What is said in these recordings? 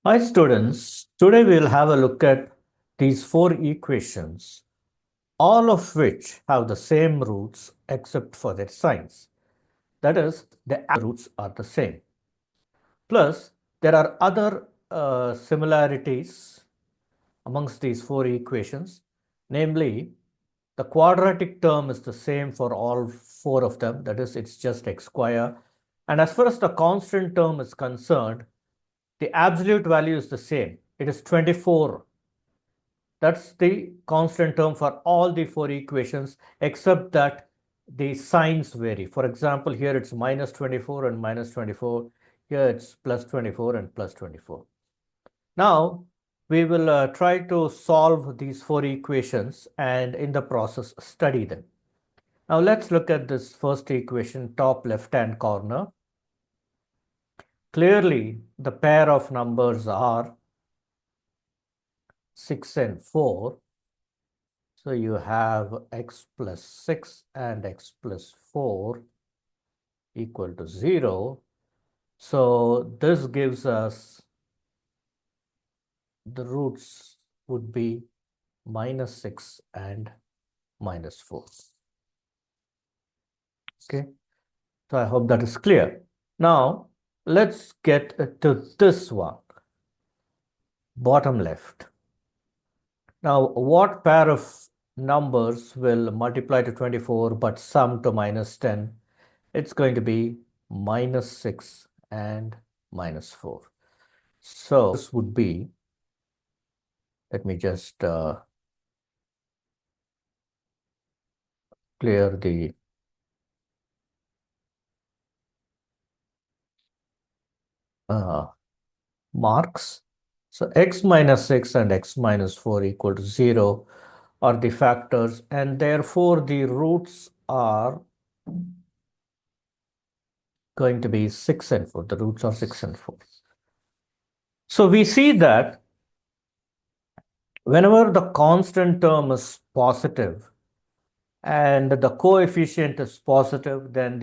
Hi students, today we'll have a look at these four equations, all of which have the same roots except for their signs. That is, the roots are the same. Plus, there are other similarities amongst these four equations, namely, the quadratic term is the same for all four of them, that is, it's just x square. And as far as the constant term is concerned, the absolute value is the same. It is 24. That's the constant term for all the four equations, except that the signs vary. For example, here it's minus 24 and minus 24. Here it's plus 24 and plus 24. Now, we will try to solve these four equations and in the process study them. Now, let's look at this first equation, top left-hand corner. Clearly, the pair of numbers are 6 and 4. So you have x plus 6 and x plus 4 equal to 0. So this gives us the roots would be minus 6 and minus 4. Okay, so I hope that is clear. Now let's get to this one, bottom left. Now, what pair of numbers will multiply to 24 but sum to minus 10? It's going to be minus 6 and minus 4. So this would be, let me just clear the marks. So x minus 6 and x minus 4 equal to 0 are the factors, and therefore the roots are going to be 6 and 4. The roots are 6 and 4. So we see that whenever the constant term is positive and the coefficient is positive, then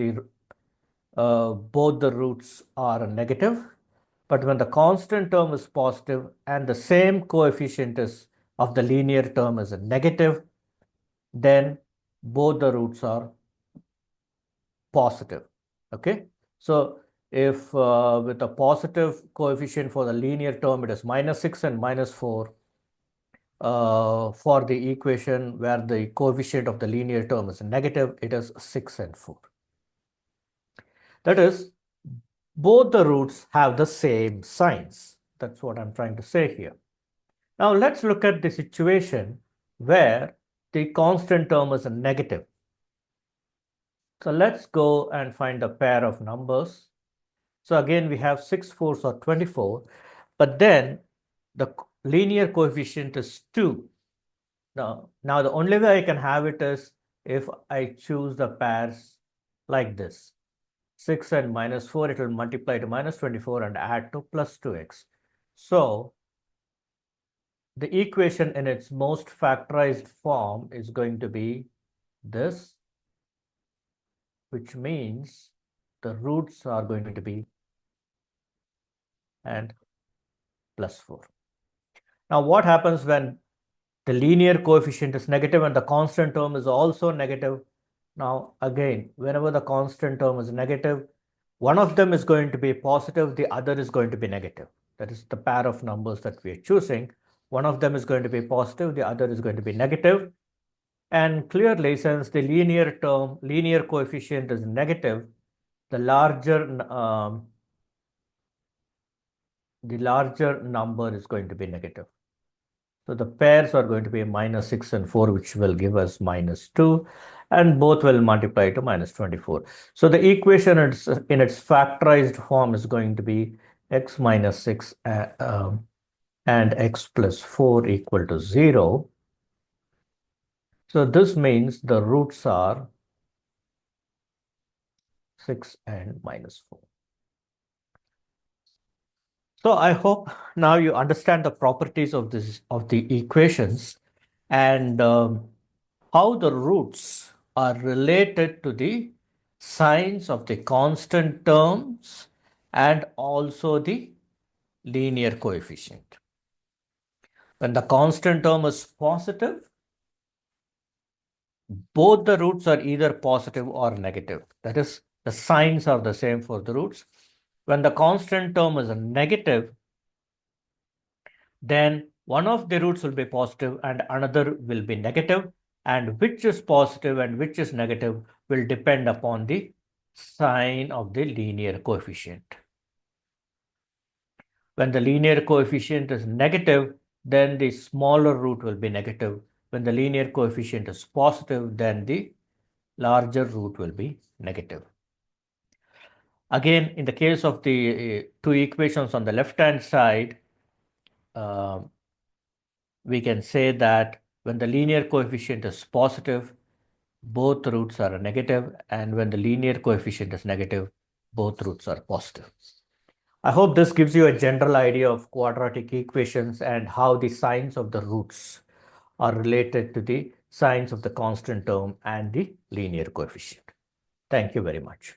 both the roots are negative. But when the constant term is positive and the same coefficient is of the linear term is a negative, then both the roots are positive. Okay, so if with a positive coefficient for the linear term, it is minus 6 and minus 4. For the equation where the coefficient of the linear term is negative, it is 6 and 4. That is, both the roots have the same signs. That's what I'm trying to say here. Now let's look at the situation where the constant term is a negative. So let's go and find a pair of numbers. So again, we have 6 fours or 24, but then the linear coefficient is 2. Now the only way I can have it is if I choose the pairs like this. 6 and minus 4, it will multiply to minus 24 and add to plus 2x. So the equation in its most factorized form is going to be this, which means the roots are going to be and plus 4. Now what happens when the linear coefficient is negative and the constant term is also negative? Now again, whenever the constant term is negative, one of them is going to be positive, the other is going to be negative. That is the pair of numbers that we are choosing. One of them is going to be positive, the other is going to be negative. And clearly, since the linear coefficient is negative, the larger number is going to be negative. So the pairs are going to be minus 6 and 4, which will give us minus 2, and both will multiply to minus 24. So the equation in its factorized form is going to be x minus 6 and x plus 4 equal to 0. So this means the roots are 6 and minus 4. So I hope now you understand the properties of the equations and how the roots are related to the signs of the constant terms and also the linear coefficient. When the constant term is positive, both the roots are either positive or negative. That is, the signs are the same for the roots. When the constant term is a negative, then one of the roots will be positive and another will be negative, and which is positive and which is negative will depend upon the sign of the linear coefficient. When the linear coefficient is negative, then the smaller root will be negative. When the linear coefficient is positive, then the larger root will be negative. Again, in the case of the two equations on the left-hand side, we can say that when the linear coefficient is positive, both roots are negative, and when the linear coefficient is negative, both roots are positive. I hope this gives you a general idea of quadratic equations and how the signs of the roots are related to the signs of the constant term and the linear coefficient. Thank you very much.